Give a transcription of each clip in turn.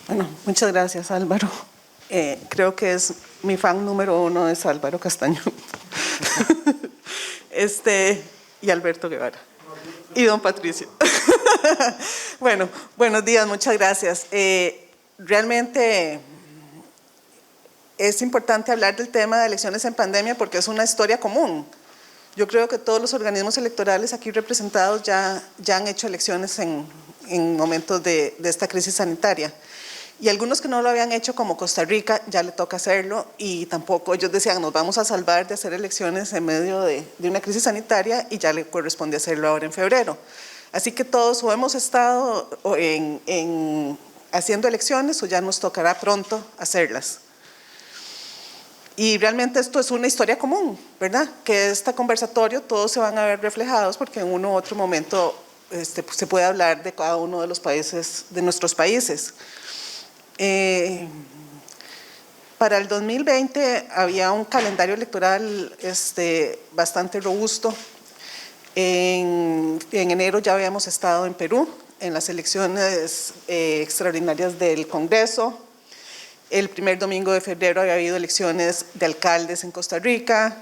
Bueno, muchas gracias, Álvaro. Creo que es mi fan número uno es Álvaro Castañón. Y Alberto Guevara. Y don Patricio. Bueno, buenos días, muchas gracias. Realmente es importante hablar del tema de elecciones en pandemia porque es una historia común. Yo creo que todos los organismos electorales aquí representados ya han hecho elecciones en momentos de esta crisis sanitaria. Y algunos que no lo habían hecho, como Costa Rica, ya le toca hacerlo y tampoco, ellos decían, nos vamos a salvar de hacer elecciones en medio de una crisis sanitaria y ya le corresponde hacerlo ahora en febrero. Así que todos o hemos estado haciendo elecciones o ya nos tocará pronto hacerlas. Y realmente esto es una historia común, ¿verdad? Que este conversatorio todos se van a ver reflejados porque en uno u otro momento se puede hablar de cada uno de los países, de nuestros países. Para el 2020 había un calendario electoral bastante robusto. En enero ya habíamos estado en Perú, en las elecciones extraordinarias del Congreso. El primer domingo de febrero había habido elecciones de alcaldes en Costa Rica.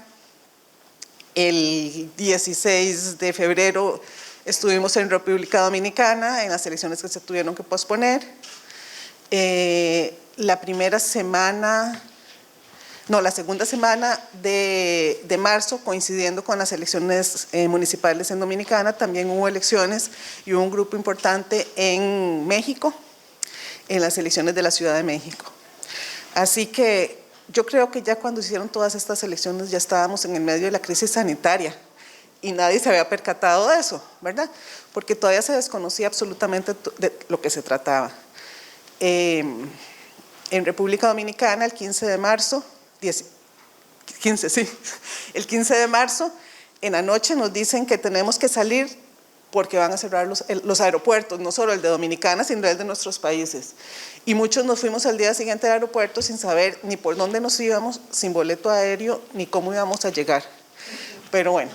El 16 de febrero estuvimos en República Dominicana en las elecciones que se tuvieron que posponer. La segunda semana de marzo, coincidiendo con las elecciones municipales en Dominicana, también hubo elecciones y hubo un grupo importante en México, en las elecciones de la Ciudad de México. Así que yo creo que ya cuando hicieron todas estas elecciones ya estábamos en el medio de la crisis sanitaria y nadie se había percatado de eso, ¿verdad? Porque todavía se desconocía absolutamente de lo que se trataba. En República Dominicana, el 15 de marzo, el 15 de marzo, en la noche nos dicen que tenemos que salir porque van a cerrar los aeropuertos, no solo el de Dominicana, sino el de nuestros países. Y muchos nos fuimos al día siguiente al aeropuerto sin saber ni por dónde nos íbamos, sin boleto aéreo, ni cómo íbamos a llegar. Pero bueno,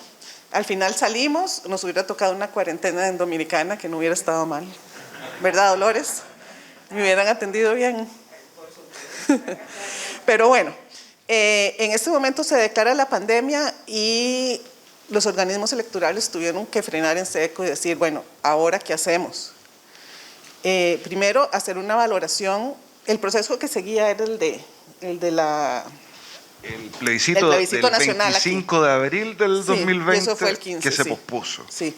al final salimos, nos hubiera tocado una cuarentena en Dominicana, que no hubiera estado mal. ¿Verdad, Dolores? Me hubieran atendido bien. Pero bueno, en este momento se declara la pandemia y los organismos electorales tuvieron que frenar en seco y decir, bueno, ¿ahora qué hacemos? Primero, hacer una valoración. El proceso que seguía era el plebiscito del nacional 25 aquí. De abril del 2020, eso fue el 15, que se pospuso. Sí.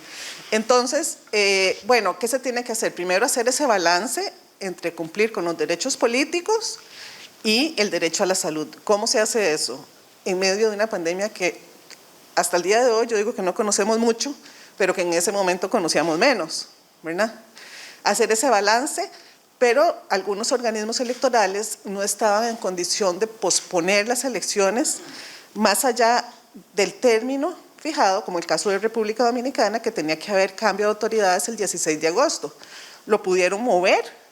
Entonces, bueno, ¿qué se tiene que hacer? Primero, hacer ese balance entre cumplir con los derechos políticos y el derecho a la salud. ¿Cómo se hace eso? En medio de una pandemia que hasta el día de hoy yo digo que no conocemos mucho, pero que en ese momento conocíamos menos, ¿verdad? Hacer ese balance, pero algunos organismos electorales no estaban en condición de posponer las elecciones más allá del término fijado, como el caso de República Dominicana, que tenía que haber cambio de autoridades el 16 de agosto. Lo pudieron mover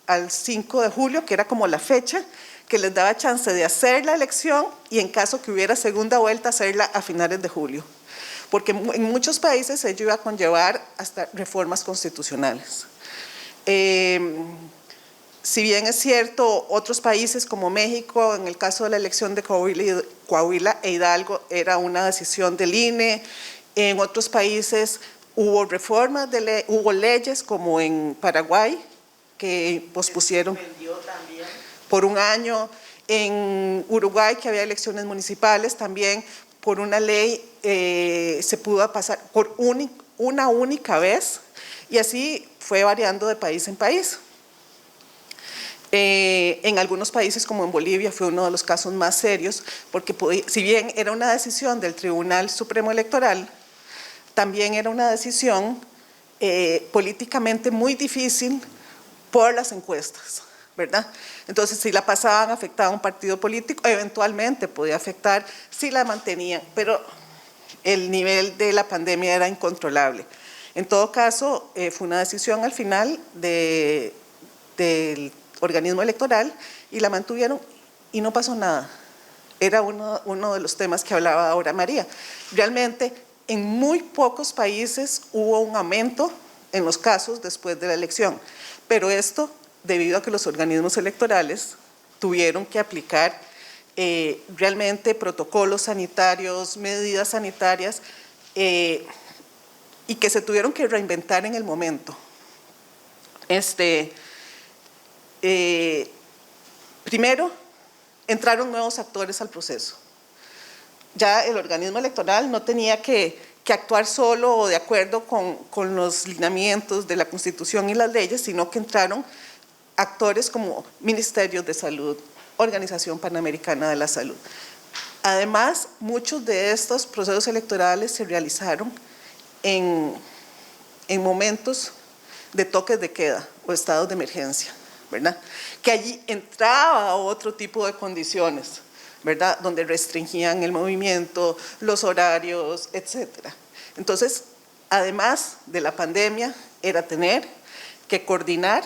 al 5 de julio, que era como la fecha que les daba chance de hacer la elección y en caso que hubiera segunda vuelta, hacerla a finales de julio. Porque en muchos países ello iba a conllevar hasta reformas constitucionales. Si bien es cierto, otros países como México, en el caso de la elección de Coahuila e Hidalgo, era una decisión del INE. En otros países hubo reformas, hubo leyes como en Paraguay, que pospusieron por un año. En Uruguay, que había elecciones municipales, también por una ley se pudo pasar por una única vez y así fue variando de país en país. En algunos países como en Bolivia fue uno de los casos más serios porque si bien era una decisión del Tribunal Supremo Electoral, también era una decisión políticamente muy difícil por las encuestas, ¿verdad? Entonces, si la pasaban, afectaba a un partido político, eventualmente podía afectar si la mantenían, pero el nivel de la pandemia era incontrolable. En todo caso, fue una decisión al final del organismo electoral y la mantuvieron y no pasó nada. Era uno de los temas que hablaba ahora María. Realmente, en muy pocos países hubo un aumento en los casos después de la elección, pero esto debido a que los organismos electorales tuvieron que aplicar realmente protocolos sanitarios, medidas sanitarias, y que se tuvieron que reinventar en el momento. Primero, entraron nuevos actores al proceso. Ya el organismo electoral no tenía que actuar solo o de acuerdo con los lineamientos de la Constitución y las leyes, sino que entraron actores como Ministerios de Salud, Organización Panamericana de la Salud. Además, muchos de estos procesos electorales se realizaron en momentos de toques de queda o estados de emergencia, ¿verdad? Que allí entraba otro tipo de condiciones, ¿verdad? Donde restringían el movimiento, los horarios, etc. Entonces, además de la pandemia, era tener que coordinar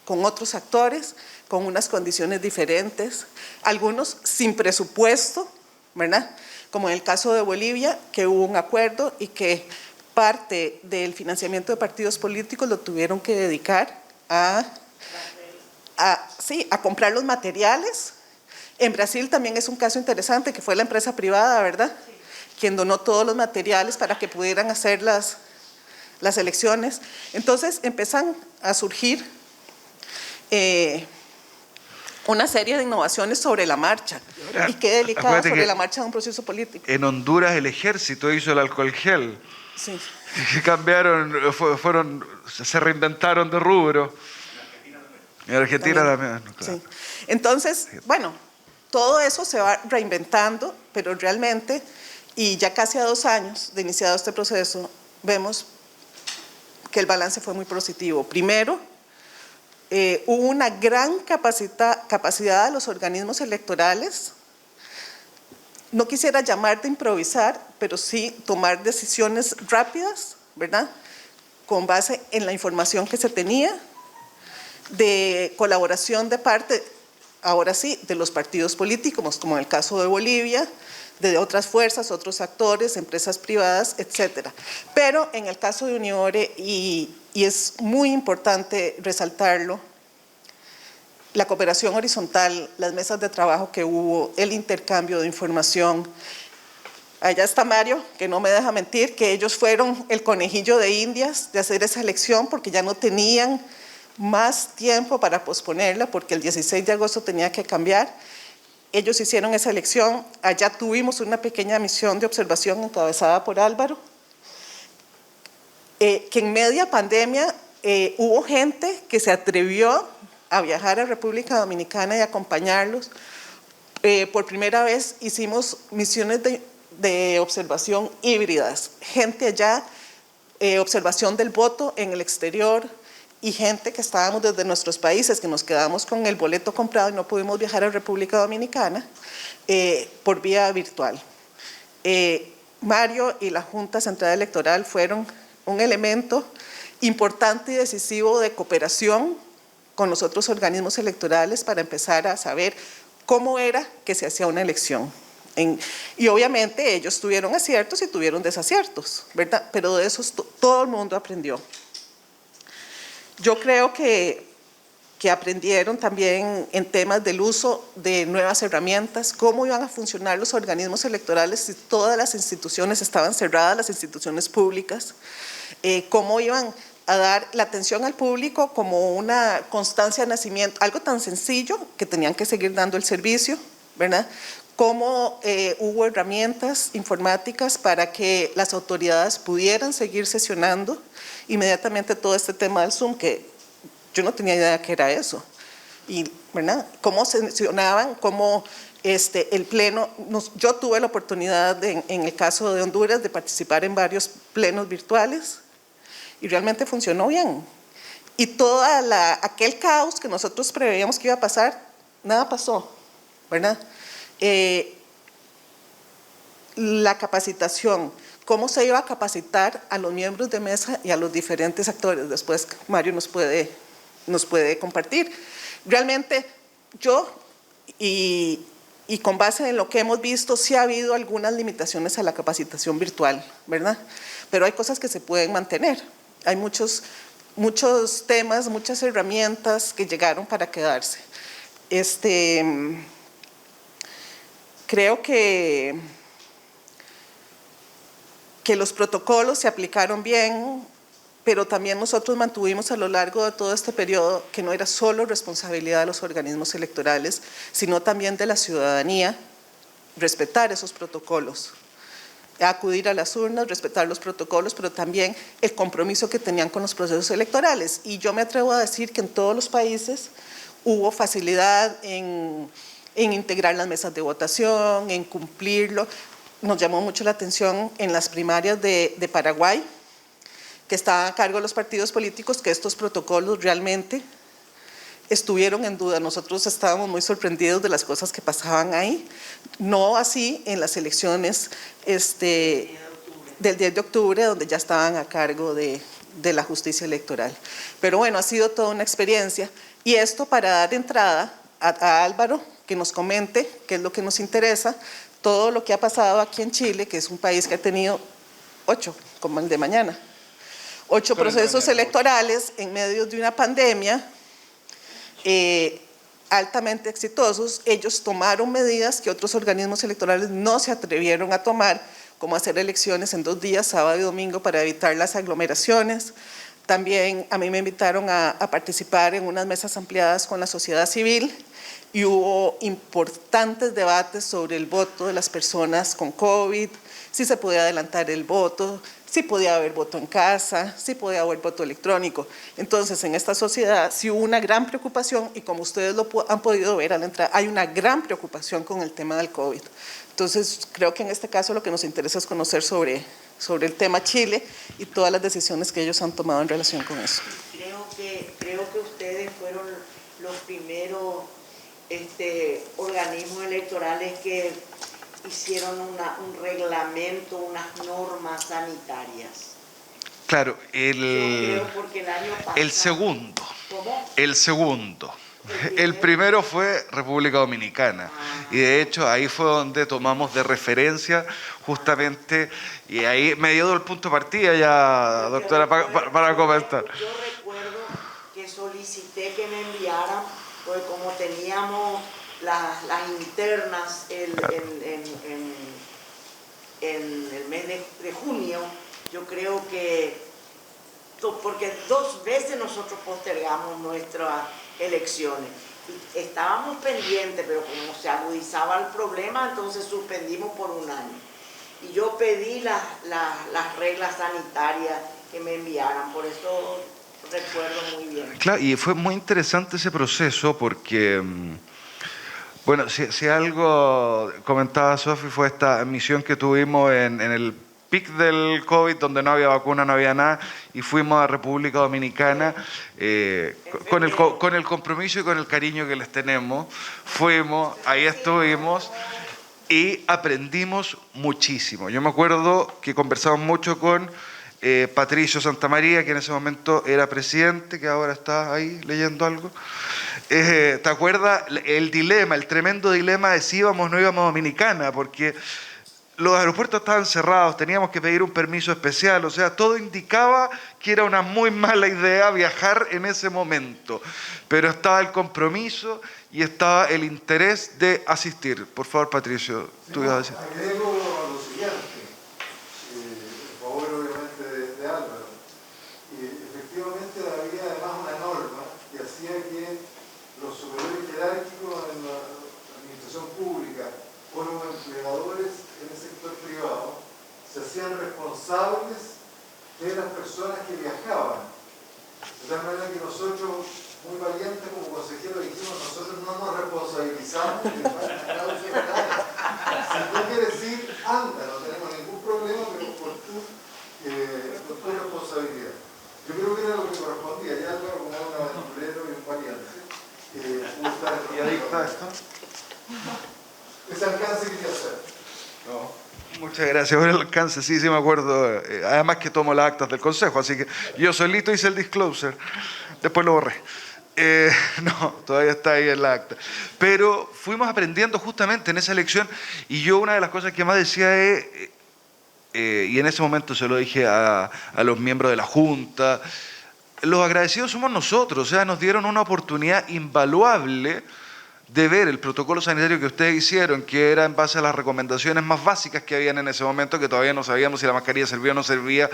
con otros actores, con unas condiciones diferentes, algunos sin presupuesto, ¿verdad? Como en el caso de Bolivia, que hubo un acuerdo y que parte del financiamiento de partidos políticos lo tuvieron que dedicar a comprar los materiales. En Brasil también es un caso interesante, que fue la empresa privada, ¿verdad? Sí. Quien donó todos los materiales para que pudieran hacer las elecciones. Entonces empiezan a surgir una serie de innovaciones sobre la marcha. Y qué delicada sobre la marcha de un proceso político. En Honduras el ejército hizo el alcohol gel. Sí. Cambiaron, se reinventaron de rubro. En Argentina también. Claro. Sí. Entonces, bueno, todo eso se va reinventando, pero realmente, y ya casi a 2 años de iniciado este proceso, vemos que el balance fue muy positivo. Primero, hubo una gran capacidad de los organismos electorales, no quisiera llamar de improvisar, pero sí tomar decisiones rápidas, ¿verdad? Con base en la información que se tenía, de colaboración de parte, ahora sí, de los partidos políticos, como en el caso de Bolivia, de otras fuerzas, otros actores, empresas privadas, etcétera. Pero en el caso de Uniore, y es muy importante resaltarlo, la cooperación horizontal, las mesas de trabajo que hubo, el intercambio de información. Allá está Mario, que no me deja mentir, que ellos fueron el conejillo de Indias de hacer esa elección porque ya no tenían más tiempo para posponerla, porque el 16 de agosto tenía que cambiar. Ellos hicieron esa elección. Allá tuvimos una pequeña misión de observación encabezada por Álvaro, que en media pandemia hubo gente que se atrevió a viajar a República Dominicana y acompañarlos. Por primera vez hicimos misiones de observación híbridas. Gente allá, observación del voto en el exterior, y gente que estábamos desde nuestros países, que nos quedamos con el boleto comprado y no pudimos viajar a República Dominicana, por vía virtual. Mario y la Junta Central Electoral fueron un elemento importante y decisivo de cooperación con los otros organismos electorales para empezar a saber cómo era que se hacía una elección. Y obviamente ellos tuvieron aciertos y tuvieron desaciertos, ¿verdad? Pero de eso todo el mundo aprendió. Yo creo que aprendieron también en temas del uso de nuevas herramientas, cómo iban a funcionar los organismos electorales si todas las instituciones estaban cerradas, las instituciones públicas, cómo iban a dar la atención al público como una constancia de nacimiento, algo tan sencillo que tenían que seguir dando el servicio, ¿verdad? Cómo hubo herramientas informáticas para que las autoridades pudieran seguir sesionando. Inmediatamente todo este tema del Zoom, que yo no tenía idea que era eso, y ¿verdad? Cómo sesionaban, cómo el pleno, yo tuve la oportunidad en el caso de Honduras de participar en varios plenos virtuales y realmente funcionó bien. Y todo aquel caos que nosotros preveíamos que iba a pasar, nada pasó, ¿verdad? La capacitación, cómo se iba a capacitar a los miembros de mesa y a los diferentes actores. Después Mario nos puede compartir. Realmente yo, y con base en lo que hemos visto, sí ha habido algunas limitaciones a la capacitación virtual, ¿verdad? Pero hay cosas que se pueden mantener. Hay muchos muchos temas, muchas herramientas que llegaron para quedarse. Creo que los protocolos se aplicaron bien, pero también nosotros mantuvimos a lo largo de todo este periodo que no era solo responsabilidad de los organismos electorales, sino también de la ciudadanía, respetar esos protocolos, acudir a las urnas, respetar los protocolos, pero también el compromiso que tenían con los procesos electorales. Y yo me atrevo a decir que en todos los países hubo facilidad en integrar las mesas de votación, en cumplirlo. Nos llamó mucho la atención en las primarias de Paraguay, que estaban a cargo de los partidos políticos, que estos protocolos realmente estuvieron en duda. Nosotros estábamos muy sorprendidos de las cosas que pasaban ahí. No así en las elecciones del 10 de octubre, donde ya estaban a cargo de la justicia electoral. Pero bueno, ha sido toda una experiencia. Y esto para dar entrada a Álvaro, que nos comente qué es lo que nos interesa, todo lo que ha pasado aquí en Chile, que es un país que ha tenido 8, como el de mañana, 8 procesos electorales en medio de una pandemia, altamente exitosos. Ellos tomaron medidas que otros organismos electorales no se atrevieron a tomar, como hacer elecciones en 2 días, sábado y domingo, para evitar las aglomeraciones. También a mí me invitaron a participar en unas mesas ampliadas con la sociedad civil y hubo importantes debates sobre el voto de las personas con COVID, si se podía adelantar el voto, si podía haber voto en casa, si podía haber voto electrónico. Entonces, en esta sociedad sí hubo una gran preocupación y como ustedes lo han podido ver al entrar, hay una gran preocupación con el tema del COVID. Entonces, creo que en este caso lo que nos interesa es conocer sobre el tema Chile y todas las decisiones que ellos han tomado en relación con eso. Creo que ustedes fueron los primeros organismos electorales que hicieron un reglamento, unas normas sanitarias. Claro, Yo creo porque el año pasado, el segundo. ¿Cómo? El segundo. El primero fue República Dominicana. Y de hecho ahí fue donde tomamos de referencia justamente, y ahí me dio el punto de partida ya, doctora, para comentar. Yo recuerdo que solicité que me enviaran, pues como teníamos las internas en el mes de junio, yo creo que, porque 2 veces nosotros postergamos nuestras elecciones. Estábamos pendientes, pero como se agudizaba el problema, entonces suspendimos por 1 año. Y yo pedí las reglas sanitarias que me enviaran, por eso recuerdo muy bien. Claro, y fue muy interesante ese proceso porque, bueno, si algo comentaba Sofi fue esta misión que tuvimos en el pic del COVID, donde no había vacuna, no había nada, y fuimos a República Dominicana con el compromiso y con el cariño que les tenemos. Fuimos, ahí estuvimos y aprendimos muchísimo. Yo me acuerdo que conversamos mucho con Patricio Santamaría, que en ese momento era presidente, que ahora está ahí leyendo algo. ¿Te acuerdas el dilema, el tremendo dilema de si íbamos o no íbamos a Dominicana? Porque los aeropuertos estaban cerrados, teníamos que pedir un permiso especial, o sea, todo indicaba que era una muy mala idea viajar en ese momento, pero estaba el compromiso y estaba el interés de asistir. Por favor, Patricio, tú ibas a decir. Agrego lo siguiente, en favor obviamente de Álvaro. Efectivamente había además una norma que hacía que los superiores jerárquicos en la administración pública o los empleadores en el sector privado se hacían responsables de las personas que viajaban. De tal manera que nosotros, muy valientes como consejeros, dijimos: nosotros no nos responsabilizamos de si tú quieres ir, anda, no tenemos ningún problema, pero por tu responsabilidad. Yo creo que era lo que correspondía, y Álvaro, como un aventurero y un valiente, ¿Y adicto a esto? ese alcance quería hacer. No. Muchas gracias por el alcance, sí me acuerdo. Además que tomo las actas del consejo, así que yo solito hice el disclosure, después lo borré. No, todavía está ahí en la acta. Pero fuimos aprendiendo justamente en esa elección, y yo una de las cosas que más decía es, y en ese momento se lo dije a los miembros de la Junta, los agradecidos somos nosotros, o sea, nos dieron una oportunidad invaluable de ver el protocolo sanitario que ustedes hicieron, que era en base a las recomendaciones más básicas que habían en ese momento, que todavía no sabíamos si la mascarilla servía o no servía,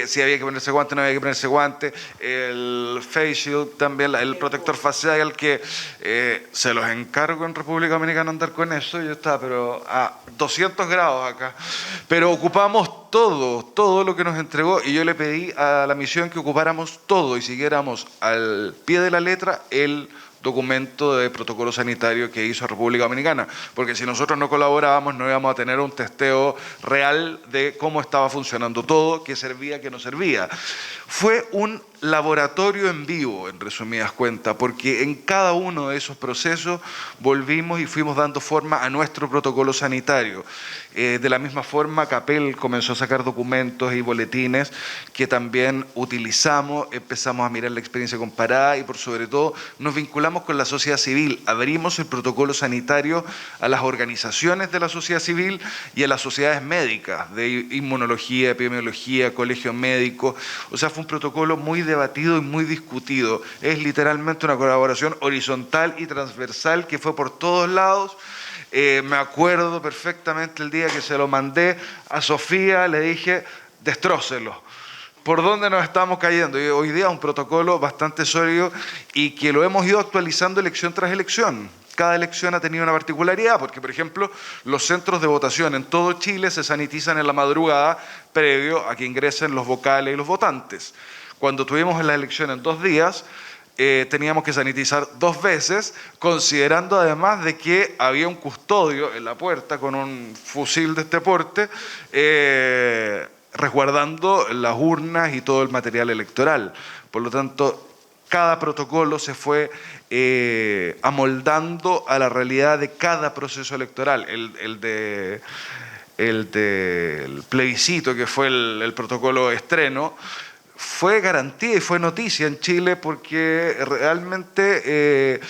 si había que ponerse guante o no había que ponerse guante, el face shield también, el protector facial, que se los encargo en República Dominicana andar con eso, yo estaba pero a 200 grados acá, pero ocupamos todo lo que nos entregó, y yo le pedí a la misión que ocupáramos todo y siguiéramos al pie de la letra el documento de protocolo sanitario que hizo República Dominicana, porque si nosotros no colaborábamos no íbamos a tener un testeo real de cómo estaba funcionando todo, qué servía, qué no servía. Fue un laboratorio en vivo, en resumidas cuentas, porque en cada uno de esos procesos volvimos y fuimos dando forma a nuestro protocolo sanitario. De la misma forma, CAPEL comenzó a sacar documentos y boletines que también utilizamos, empezamos a mirar la experiencia comparada y por sobre todo nos vinculamos con la sociedad civil, abrimos el protocolo sanitario a las organizaciones de la sociedad civil y a las sociedades médicas de inmunología, epidemiología, colegio médico, o sea, fue un protocolo muy debatido y muy discutido, es literalmente una colaboración horizontal y transversal que fue por todos lados. Me acuerdo perfectamente el día que se lo mandé a Sofía, le dije, destrócelo. ¿Por dónde nos estamos cayendo? Y hoy día un protocolo bastante sólido y que lo hemos ido actualizando elección tras elección. Cada elección ha tenido una particularidad, porque, por ejemplo, los centros de votación en todo Chile se sanitizan en la madrugada previo a que ingresen los vocales y los votantes. Cuando tuvimos la elección en 2 días, teníamos que sanitizar 2 veces, considerando además de que había un custodio en la puerta con un fusil de este porte, resguardando las urnas y todo el material electoral. Por lo tanto, cada protocolo se fue amoldando a la realidad de cada proceso electoral. El del plebiscito, que fue el protocolo estreno, fue garantía y fue noticia en Chile porque realmente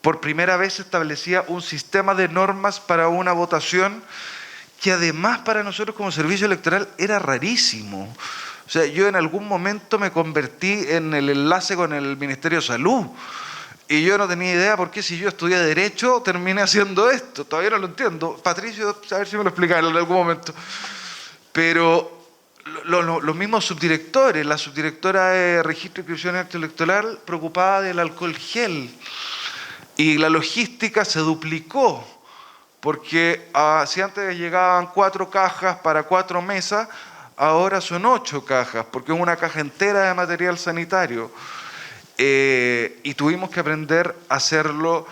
por primera vez se establecía un sistema de normas para una votación que además para nosotros como servicio electoral era rarísimo. O sea, yo en algún momento me convertí en el enlace con el Ministerio de Salud y yo no tenía idea por qué si yo estudié Derecho terminé haciendo esto. Todavía no lo entiendo. Patricio, a ver si me lo explica en algún momento. Pero los mismos subdirectores, la subdirectora de Registro de Inscripción en Acto Electoral preocupada del alcohol gel y la logística se duplicó porque si antes llegaban 4 cajas para 4 mesas, ahora son 8 cajas porque es una caja entera de material sanitario y tuvimos que aprender a hacerlo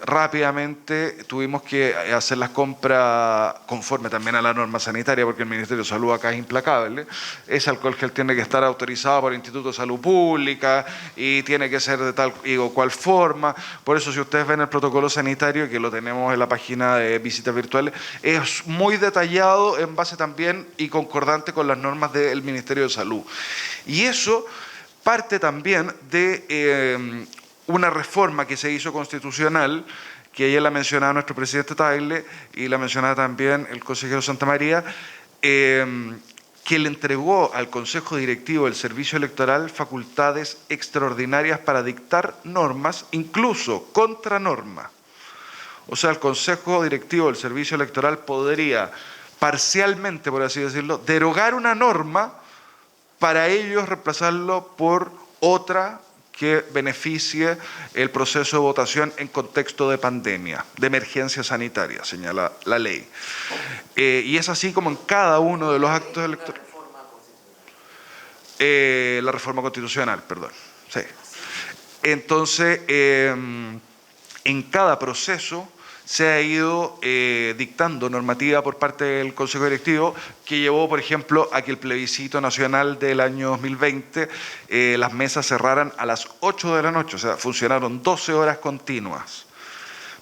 rápidamente, tuvimos que hacer las compras conforme también a la norma sanitaria, porque el Ministerio de Salud acá es implacable. Ese alcohol gel tiene que estar autorizado por el Instituto de Salud Pública y tiene que ser de tal y o cual forma. Por eso, si ustedes ven el protocolo sanitario, que lo tenemos en la página de visitas virtuales, es muy detallado en base también y concordante con las normas del Ministerio de Salud. Y eso parte también de una reforma que se hizo constitucional, que ayer la mencionaba nuestro presidente Tagle y la mencionaba también el consejero Santamaría, que le entregó al Consejo Directivo del Servicio Electoral facultades extraordinarias para dictar normas, incluso contra norma. O sea, el Consejo Directivo del Servicio Electoral podría parcialmente, por así decirlo, derogar una norma para ellos reemplazarlo por otra que beneficie el proceso de votación en contexto de pandemia, de emergencia sanitaria, señala la ley. Y es así como en cada uno de los actos electorales. La reforma constitucional, perdón. Sí. Entonces, en cada proceso se ha ido dictando normativa por parte del Consejo Directivo que llevó, por ejemplo, a que el plebiscito nacional del año 2020 las mesas cerraran a las 8 de la noche, o sea, funcionaron 12 horas continuas.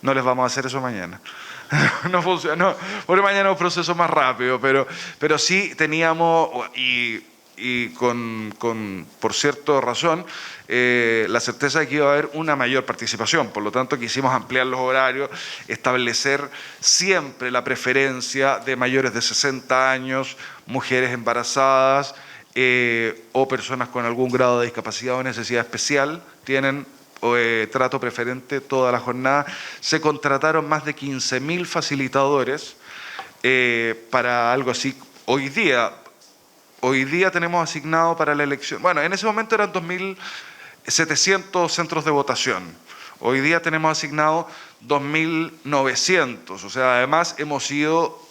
No les vamos a hacer eso mañana. No funcionó, porque mañana es un proceso más rápido, pero sí teníamos, y por cierta razón, la certeza de que iba a haber una mayor participación. Por lo tanto, quisimos ampliar los horarios, establecer siempre la preferencia de mayores de 60 años, mujeres embarazadas o personas con algún grado de discapacidad o necesidad especial tienen trato preferente toda la jornada. Se contrataron más de 15.000 facilitadores para algo así. Hoy día tenemos asignado para la elección, bueno, en ese momento eran 2.700 centros de votación. Hoy día tenemos asignado 2.900, o sea, además hemos ido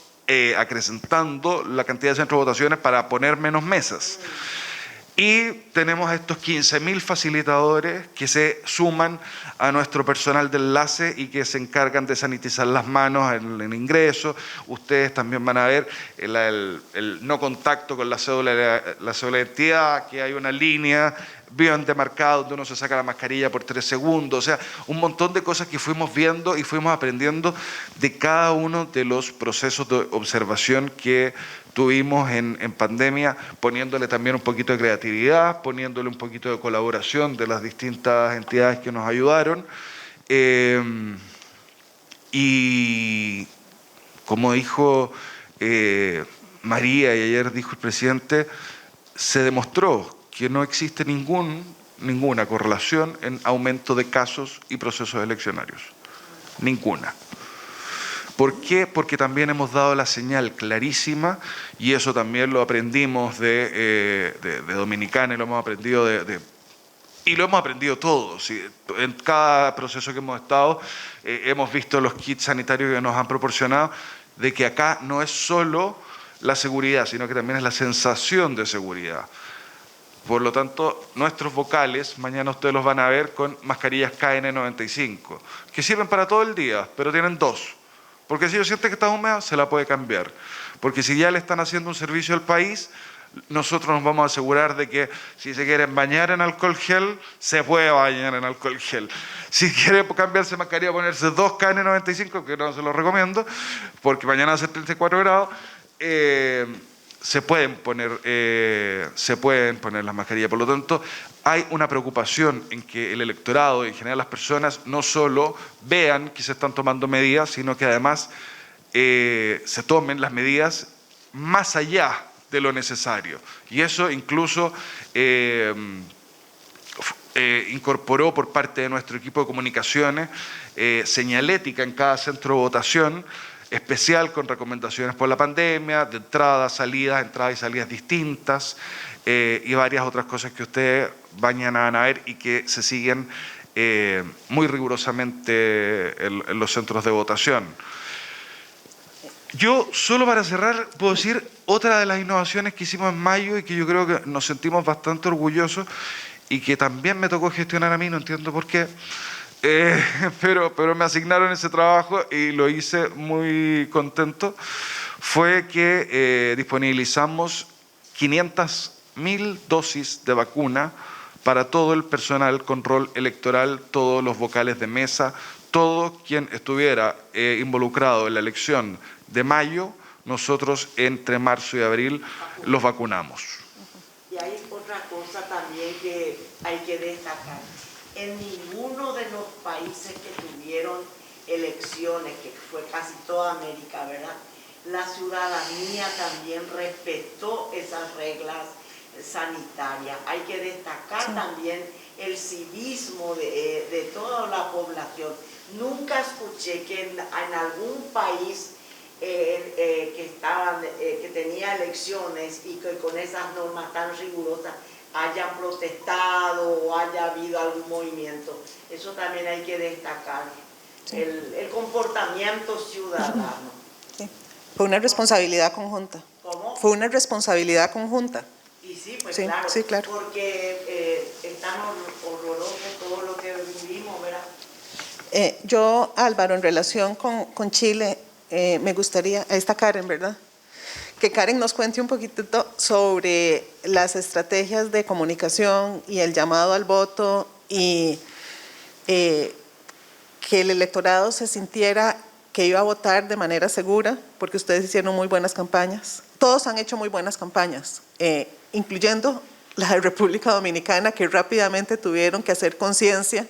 acrecentando la cantidad de centros de votaciones para poner menos mesas. Y tenemos a estos 15.000 facilitadores que se suman a nuestro personal de enlace y que se encargan de sanitizar las manos en el ingreso. Ustedes también van a ver el no contacto con la cédula de identidad, que hay una línea bien demarcada donde uno se saca la mascarilla por 3 segundos. O sea, un montón de cosas que fuimos viendo y fuimos aprendiendo de cada uno de los procesos de observación que tuvimos en pandemia, poniéndole también un poquito de creatividad, poniéndole un poquito de colaboración de las distintas entidades que nos ayudaron. Y como dijo María y ayer dijo el presidente, se demostró que no existe ninguna correlación en aumento de casos y procesos eleccionarios. Ninguna. ¿Por qué? Porque también hemos dado la señal clarísima, y eso también lo aprendimos de Dominicana y lo hemos aprendido y lo hemos aprendido todos. En cada proceso que hemos estado, hemos visto los kits sanitarios que nos han proporcionado, de que acá no es solo la seguridad, sino que también es la sensación de seguridad. Por lo tanto, nuestros vocales, mañana ustedes los van a ver con mascarillas KN95, que sirven para todo el día, pero tienen 2. Porque si ellos sienten que está húmeda, se la puede cambiar. Porque si ya le están haciendo un servicio al país, nosotros nos vamos a asegurar de que si se quieren bañar en alcohol gel, se puede bañar en alcohol gel. Si quiere cambiarse mascarilla, ponerse 2 KN95, que no se lo recomiendo, porque mañana va a ser 34 grados, se pueden poner las mascarillas. Por lo tanto, hay una preocupación en que el electorado, en general las personas, no solo vean que se están tomando medidas, sino que además se tomen las medidas más allá de lo necesario. Y eso incluso incorporó por parte de nuestro equipo de comunicaciones señalética en cada centro de votación, especial con recomendaciones por la pandemia, de entradas y salidas distintas, y varias otras cosas que ustedes van a ver y que se siguen muy rigurosamente en los centros de votación. Yo, solo para cerrar, puedo decir otra de las innovaciones que hicimos en mayo y que yo creo que nos sentimos bastante orgullosos y que también me tocó gestionar a mí, no entiendo por qué, pero me asignaron ese trabajo y lo hice muy contento, fue que disponibilizamos 500.000 dosis de vacuna para todo el personal con rol electoral, todos los vocales de mesa, todo quien estuviera involucrado en la elección de mayo. Nosotros entre marzo y abril los vacunamos. Y hay otra cosa también que hay que destacar. En ninguno de los países que tuvieron elecciones, que fue casi toda América, ¿verdad?, la ciudadanía también respetó esas reglas sanitarias. Hay que destacar también el civismo de toda la población. Nunca escuché que en algún país que tenía elecciones y que con esas normas tan rigurosas hayan protestado o haya habido algún movimiento. Eso también hay que destacar, el comportamiento ciudadano. Sí. Fue una responsabilidad conjunta. ¿Cómo? Fue una responsabilidad conjunta. Y sí, pues Sí, claro, sí, claro. porque es tan horroroso todo lo que vivimos, ¿verdad? Yo, Álvaro, en relación con Chile, me gustaría, ahí está Karen, ¿verdad?, que Karen nos cuente un poquito sobre las estrategias de comunicación y el llamado al voto y que el electorado se sintiera que iba a votar de manera segura, porque ustedes hicieron muy buenas campañas. Todos han hecho muy buenas campañas, incluyendo la de República Dominicana, que rápidamente tuvieron que hacer conciencia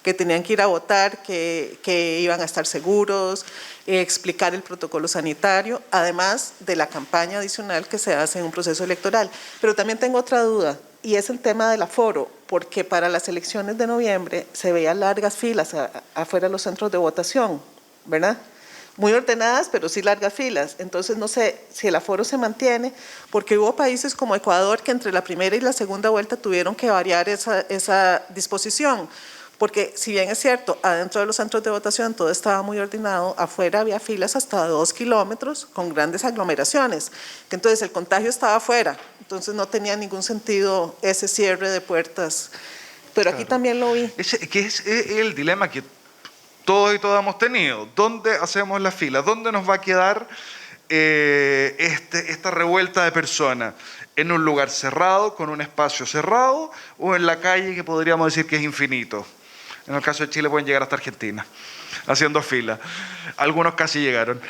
que tenían que ir a votar, que iban a estar seguros, explicar el protocolo sanitario, además de la campaña adicional que se hace en un proceso electoral. Pero también tengo otra duda, y es el tema del aforo, porque para las elecciones de noviembre se veían largas filas afuera de los centros de votación, ¿verdad? Muy ordenadas, pero sí largas filas. Entonces no sé si el aforo se mantiene, porque hubo países como Ecuador que entre la primera y la segunda vuelta tuvieron que variar esa disposición, porque si bien es cierto, adentro de los centros de votación todo estaba muy ordenado, afuera había filas hasta 2 kilómetros con grandes aglomeraciones, que entonces el contagio estaba afuera, entonces no tenía ningún sentido ese cierre de puertas. Pero aquí también lo vi. Que es el dilema que todos y todas hemos tenido. ¿Dónde hacemos la fila? ¿Dónde nos va a quedar esta revuelta de personas? ¿En un lugar cerrado, con un espacio cerrado, o en la calle que podríamos decir que es infinito? En el caso de Chile pueden llegar hasta Argentina, haciendo fila. Algunos casi llegaron.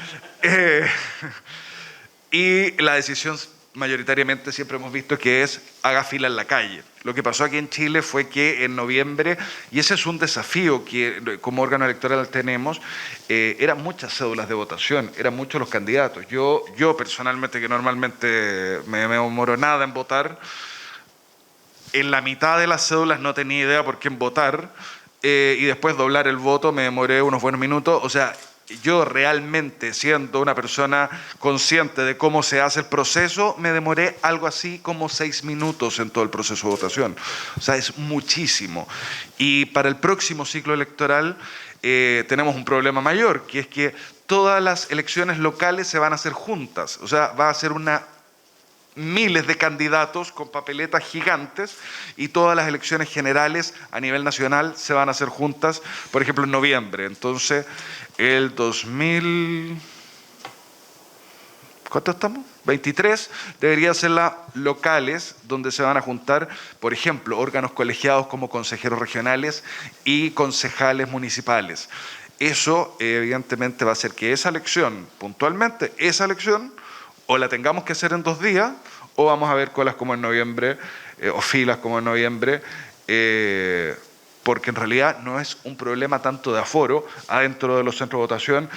Y la decisión mayoritariamente siempre hemos visto que es haga fila en la calle. Lo que pasó aquí en Chile fue que en noviembre, y ese es un desafío que como órgano electoral tenemos, eran muchas cédulas de votación, eran muchos los candidatos. Yo personalmente, que normalmente me demoro nada en votar, en la mitad de las cédulas no tenía idea por quién votar, y después doblar el voto me demoré unos buenos minutos. O sea, yo realmente, siendo una persona consciente de cómo se hace el proceso, me demoré algo así como 6 minutos en todo el proceso de votación. O sea, es muchísimo. Y para el próximo ciclo electoral tenemos un problema mayor, que es que todas las elecciones locales se van a hacer juntas. O sea, va a ser miles de candidatos con papeletas gigantes, y todas las elecciones generales a nivel nacional se van a hacer juntas, por ejemplo, en noviembre. Entonces, el 2000... ¿Cuánto estamos? 23, debería ser las locales, donde se van a juntar, por ejemplo, órganos colegiados como consejeros regionales y concejales municipales. Eso, evidentemente, va a hacer que esa elección, puntualmente, esa elección, o la tengamos que hacer en 2 días, o vamos a ver colas como en noviembre, o filas como en noviembre, porque en realidad no es un problema tanto de aforo adentro de los centros de votación,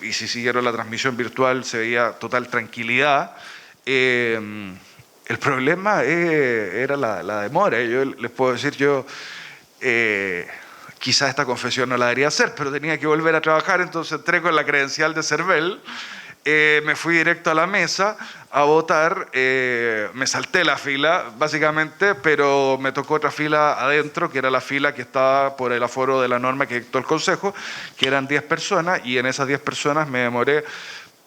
y si siguieron la transmisión virtual se veía total tranquilidad. El problema era la demora. Yo les puedo decir, quizás esta confesión no la debería hacer, pero tenía que volver a trabajar, entonces entré con la credencial de CERVEL. Me fui directo a la mesa a votar, me salté la fila básicamente, pero me tocó otra fila adentro, que era la fila que estaba por el aforo de la norma que dictó el Consejo, que eran 10 personas, y en esas 10 personas me demoré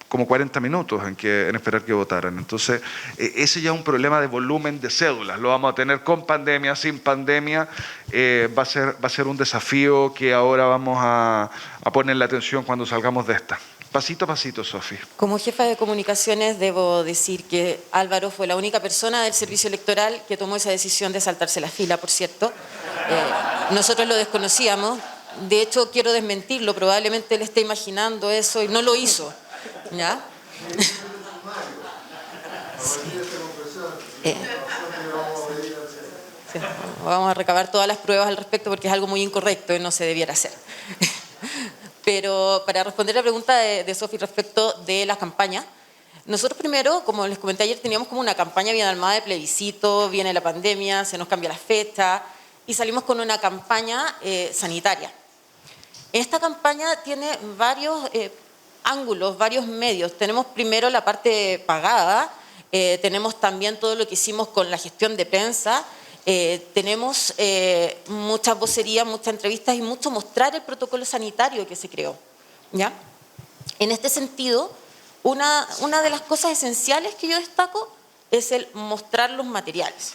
como 40 minutos en esperar que votaran. Entonces, ese ya es un problema de volumen de cédulas. Lo vamos a tener con pandemia, sin pandemia. Va a ser un desafío que ahora vamos a poner la atención cuando salgamos de esta. Pasito a pasito, Sofi. Como jefa de comunicaciones, debo decir que Álvaro fue la única persona del servicio electoral que tomó esa decisión de saltarse la fila, por cierto. Nosotros lo desconocíamos. De hecho, quiero desmentirlo. Probablemente él esté imaginando eso y no lo hizo. ¿Ya? Sí. Vamos a recabar todas las pruebas al respecto porque es algo muy incorrecto y no se debiera hacer. Pero para responder la pregunta de Sofi respecto de la campaña, nosotros primero, como les comenté ayer, teníamos como una campaña bien armada de plebiscito, viene la pandemia, se nos cambia la fecha y salimos con una campaña sanitaria. Esta campaña tiene varios ángulos, varios medios. Tenemos primero la parte pagada, tenemos también todo lo que hicimos con la gestión de prensa, tenemos muchas vocerías, muchas entrevistas y mucho mostrar el protocolo sanitario que se creó, ¿ya? En este sentido, una de las cosas esenciales que yo destaco es el mostrar los materiales,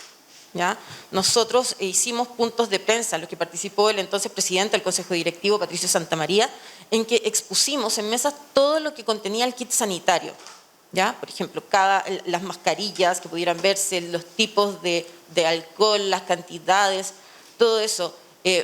¿ya? Nosotros hicimos puntos de prensa, en los que participó el entonces presidente del Consejo Directivo, Patricio Santamaría, en que expusimos en mesas todo lo que contenía el kit sanitario, ¿ya? Por ejemplo, las mascarillas que pudieran verse, los tipos de alcohol, las cantidades, todo eso,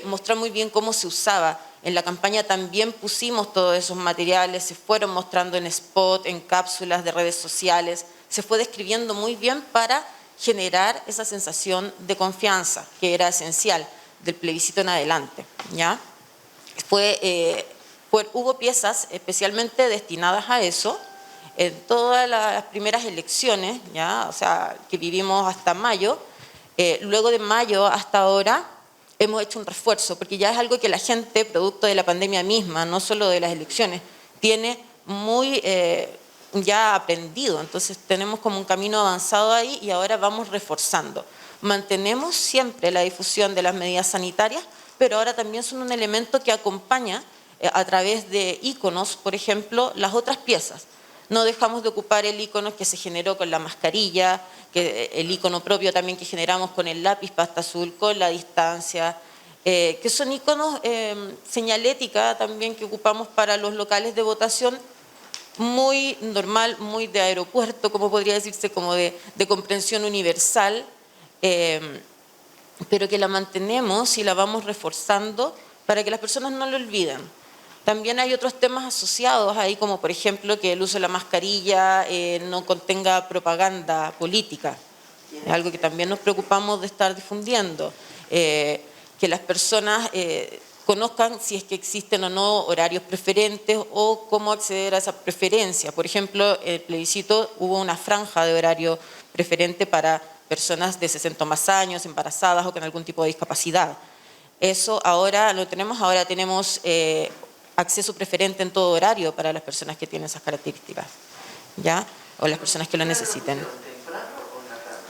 mostrar muy bien cómo se usaba. En la campaña también pusimos todos esos materiales, se fueron mostrando en spot, en cápsulas de redes sociales, se fue describiendo muy bien para generar esa sensación de confianza que era esencial. del plebiscito en adelante, ¿ya? Hubo piezas especialmente destinadas a eso en todas las primeras elecciones, ¿ya? O sea, que vivimos hasta mayo. Luego de mayo hasta ahora hemos hecho un refuerzo, porque ya es algo que la gente, producto de la pandemia misma, no solo de las elecciones, tiene muy ya aprendido. Entonces tenemos como un camino avanzado ahí y ahora vamos reforzando. Mantenemos siempre la difusión de las medidas sanitarias, pero ahora también son un elemento que acompaña a través de iconos, por ejemplo, las otras piezas. No dejamos de ocupar el icono que se generó con la mascarilla, el icono propio también que generamos con el lápiz pasta azul, con la distancia, que son iconos señalética también que ocupamos para los locales de votación, muy normal, muy de aeropuerto, como podría decirse, como de comprensión universal, pero que la mantenemos y la vamos reforzando para que las personas no lo olviden. También hay otros temas asociados ahí, como por ejemplo que el uso de la mascarilla no contenga propaganda política. Es algo que también nos preocupamos de estar difundiendo. Que las personas conozcan si es que existen o no horarios preferentes o cómo acceder a esa preferencia. Por ejemplo, en el plebiscito hubo una franja de horario preferente para personas de 60 o más años, embarazadas o con algún tipo de discapacidad. Eso ahora lo tenemos, ahora tenemos acceso preferente en todo horario para las personas que tienen esas características, ¿ya? O las personas que lo necesiten. ¿Temprano o en la tarde?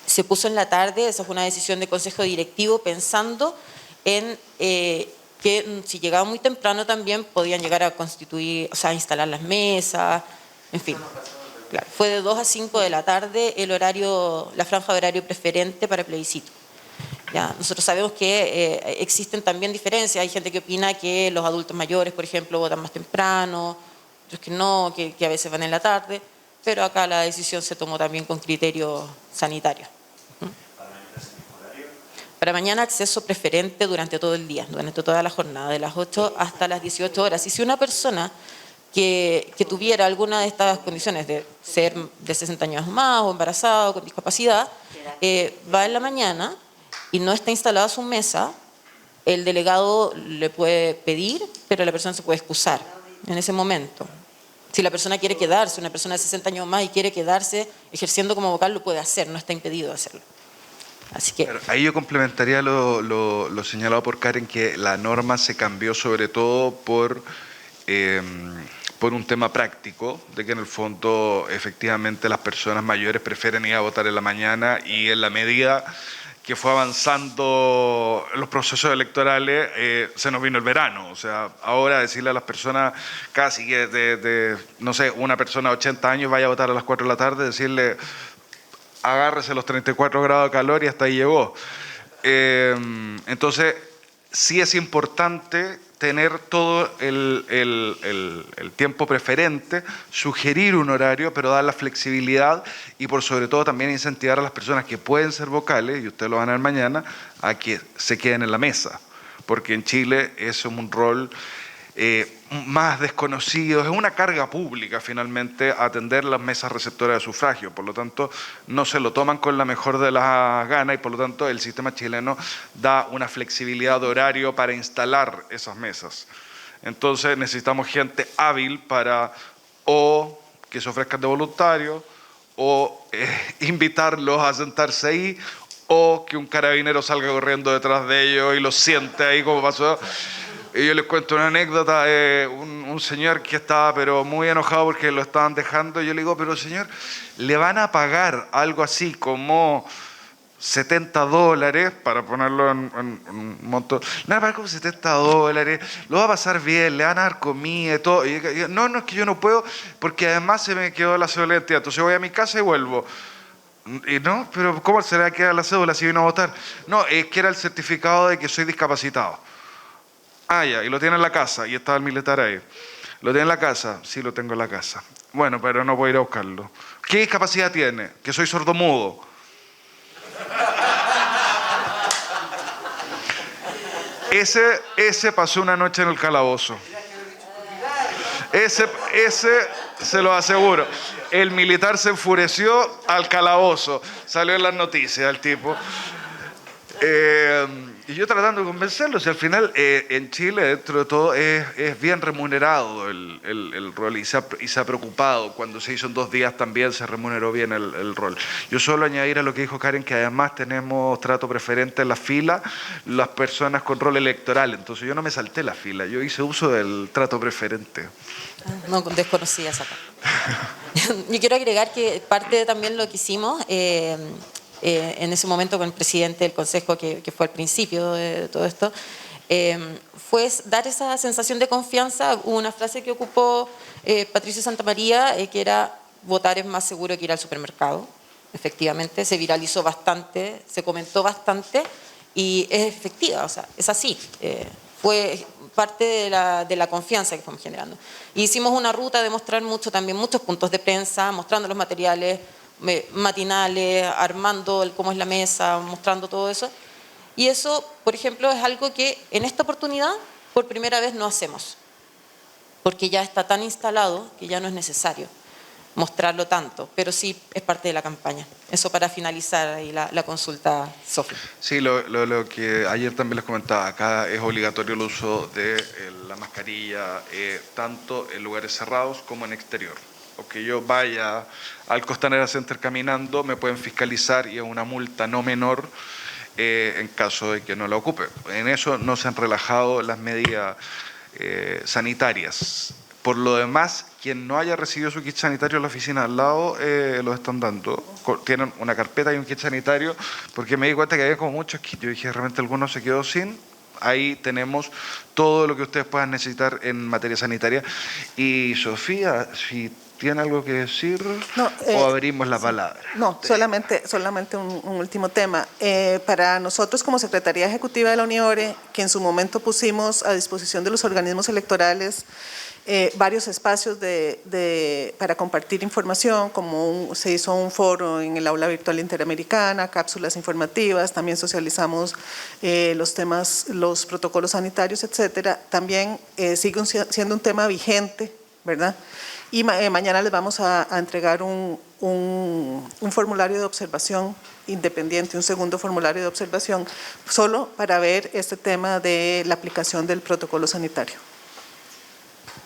Se puso en la tarde, esa fue una decisión de consejo directivo pensando en que si llegaba muy temprano también podían llegar a constituir, o sea, a instalar las mesas, en fin. Claro, fue de 2 a 5 de la tarde el horario, la franja de horario preferente para plebiscito. Ya, nosotros sabemos que existen también diferencias. Hay gente que opina que los adultos mayores, por ejemplo, votan más temprano, otros que no, que a veces van en la tarde, pero acá la decisión se tomó también con criterios sanitarios. Para mañana acceso preferente durante todo el día, durante toda la jornada, de las 8 hasta las 18 horas. Y si una persona que tuviera alguna de estas condiciones de ser de 60 años más o embarazada o con discapacidad, va en la mañana y no está instalada su mesa, el delegado le puede pedir, pero la persona se puede excusar en ese momento. Si la persona quiere quedarse, una persona de 60 años más y quiere quedarse ejerciendo como vocal, lo puede hacer, no está impedido de hacerlo. Así que... Claro, ahí yo complementaría lo señalado por Karen, que la norma se cambió sobre todo por un tema práctico, de que en el fondo efectivamente las personas mayores prefieren ir a votar en la mañana, y en la medida que fue avanzando los procesos electorales, se nos vino el verano. O sea, ahora decirle a las personas casi que no sé, una persona de 80 años vaya a votar a las 4 de la tarde, decirle agárrese los 34 grados de calor y hasta ahí llegó. Entonces, sí es importante tener todo el tiempo preferente, sugerir un horario, pero dar la flexibilidad y por sobre todo también incentivar a las personas que pueden ser vocales, y ustedes lo van a ver mañana, a que se queden en la mesa, porque en Chile es un rol más desconocido, es una carga pública finalmente atender las mesas receptoras de sufragio, por lo tanto no se lo toman con la mejor de las ganas y por lo tanto el sistema chileno da una flexibilidad de horario para instalar esas mesas. Entonces necesitamos gente hábil para o que se ofrezcan de voluntario o invitarlos a sentarse ahí, o que un carabinero salga corriendo detrás de ellos y los siente ahí como pasó. Y yo les cuento una anécdota de un señor que estaba pero muy enojado porque lo estaban dejando. Yo le digo, pero señor, le van a pagar algo así como $70, para ponerlo en un monto. Le van a pagar como $70, lo va a pasar bien, le van a dar comida y todo. Y yo, no, es que yo no puedo porque además se me quedó la cédula de identidad. Entonces voy a mi casa y vuelvo. Y no, pero ¿cómo se le va a quedar la cédula si vino a votar? No, es que era el certificado de que soy discapacitado. Ah, ya, y lo tiene en la casa, y estaba el militar ahí. ¿Lo tiene en la casa? Sí, lo tengo en la casa. Bueno, pero no voy a ir a buscarlo. ¿Qué discapacidad tiene? Que soy sordomudo. Ese pasó una noche en el calabozo. Ese se lo aseguro. El militar se enfureció al calabozo. Salió en las noticias el tipo. Y yo tratando de convencerlos, y al final en Chile, dentro de todo, es bien remunerado el rol y se ha preocupado. Cuando se hizo en 2 días también se remuneró bien el rol. Yo solo añadir a lo que dijo Karen que además tenemos trato preferente en la fila las personas con rol electoral. Entonces yo no me salté la fila, yo hice uso del trato preferente. No, desconocía esa parte. Yo quiero agregar que parte de también lo que hicimos en ese momento con el presidente del Consejo, que fue al principio de todo esto, fue dar esa sensación de confianza. Hubo una frase que ocupó Patricio Santamaría, que era: votar es más seguro que ir al supermercado. Efectivamente, se viralizó bastante, se comentó bastante y es efectiva, o sea, es así. Fue parte de la confianza que fuimos generando. Y hicimos una ruta de mostrar muchos puntos de prensa, mostrando los materiales matinales, armando cómo es la mesa, mostrando todo eso. Y eso, por ejemplo, es algo que en esta oportunidad por primera vez no hacemos, porque ya está tan instalado que ya no es necesario mostrarlo tanto, pero sí es parte de la campaña. Eso para finalizar ahí la consulta, Sofía. Sí, lo que ayer también les comentaba, acá es obligatorio el uso de la mascarilla, tanto en lugares cerrados como en exterior. O que yo vaya al Costanera Center caminando, me pueden fiscalizar y es una multa no menor en caso de que no la ocupe. En eso no se han relajado las medidas sanitarias. Por lo demás, quien no haya recibido su kit sanitario en la oficina al lado, lo están dando. Tienen una carpeta y un kit sanitario, porque me di cuenta que había como muchos kits. Yo dije, realmente alguno se quedó sin. Ahí tenemos todo lo que ustedes puedan necesitar en materia sanitaria. Y Sofía, si tiene algo que decir, No, o abrimos la palabra. No, solamente un último tema. Para nosotros como Secretaría Ejecutiva de la UNIORE, que en su momento pusimos a disposición de los organismos electorales varios espacios para compartir información, como se hizo un foro en el aula virtual interamericana, cápsulas informativas, también socializamos los temas, los protocolos sanitarios, etcétera. También sigue siendo un tema vigente, ¿verdad? Y mañana les vamos a entregar un formulario de observación independiente, un segundo formulario de observación, solo para ver este tema de la aplicación del protocolo sanitario.